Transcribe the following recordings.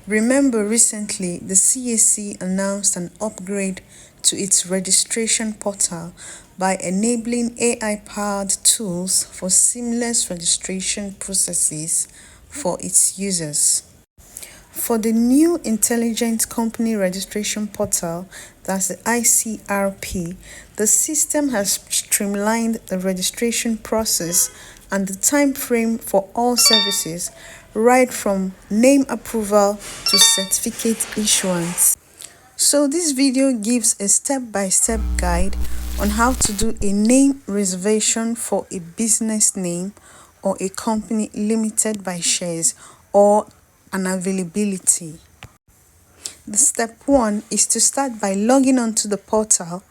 Remember, recently the CAC announced an upgrade to its registration portal by enabling AI-powered tools for seamless registration processes for its users. For the new Intelligent Company Registration Portal, that's the Icrp, the system has streamlined the registration process and the time frame for all services, right from name approval to certificate issuance. So this video gives a step-by-step guide on how to do a name reservation for a business name or a company limited by shares or an availability. The step 1 is to start by logging onto the portal,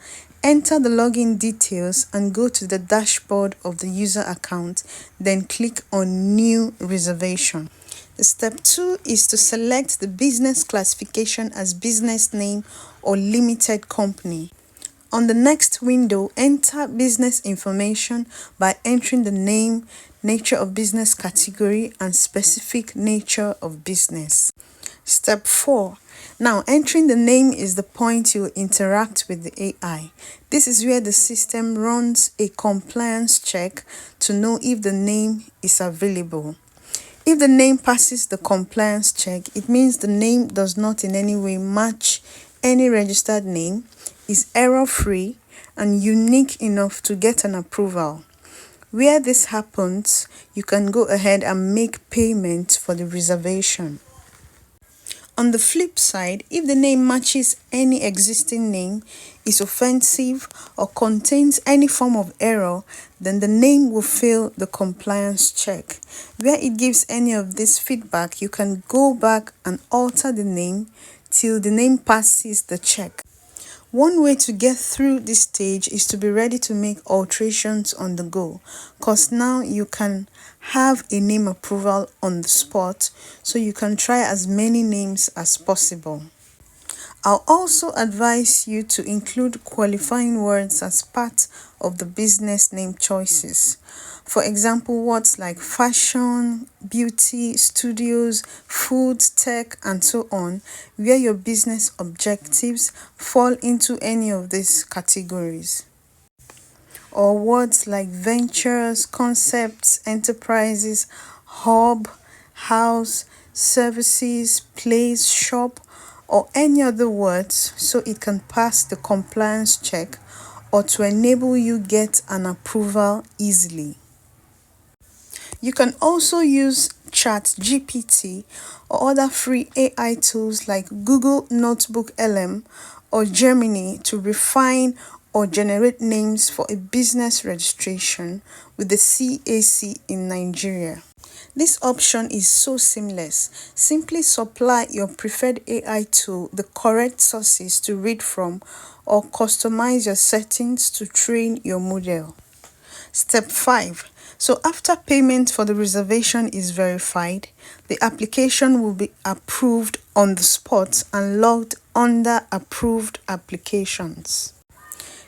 enter the login details and go to the dashboard of the user account, then click on New Reservation. The step 2 is to select the business classification as business name or limited company. On the next window, enter business information by entering the name, nature of business category, and specific nature of business. Step 4. Now, entering the name is the point you'll interact with the AI. This is where the system runs a compliance check to know if the name is available. If the name passes the compliance check, it means the name does not in any way match any registered name, is error-free, and unique enough to get an approval. Where this happens, you can go ahead and make payment for the reservation. On the flip side, if the name matches any existing name, is offensive, or contains any form of error, then the name will fail the compliance check. Where it gives any of this feedback, you can go back and alter the name till the name passes the check. One way to get through this stage is to be ready to make alterations on the go, because now you can have a name approval on the spot, so you can try as many names as possible. I'll also advise you to include qualifying words as part of the business name choices. For example, words like fashion, beauty, studios, food, tech, and so on, where your business objectives fall into any of these categories. Or words like ventures, concepts, enterprises, hub, house, services, place, shop, or any other words, so it can pass the compliance check or to enable you get an approval easily. You can also use ChatGPT or other free AI tools like Google Notebook LM or Gemini to refine or generate names for a business registration with the CAC in Nigeria. This option is so seamless. Simply supply your preferred AI tool the correct sources to read from or customize your settings to train your model. Step 5. So after payment for the reservation is verified, the application will be approved on the spot and logged under approved applications.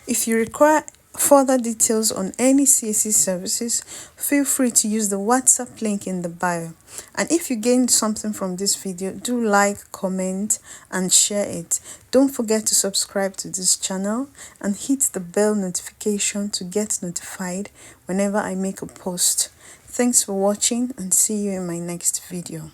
If you require further details on any CAC services, feel free to use the WhatsApp link in the bio. And if you gained something from this video, do like, comment, and share it. Don't forget to subscribe to this channel and hit the bell notification to get notified whenever I make a post. Thanks for watching and see you in my next video.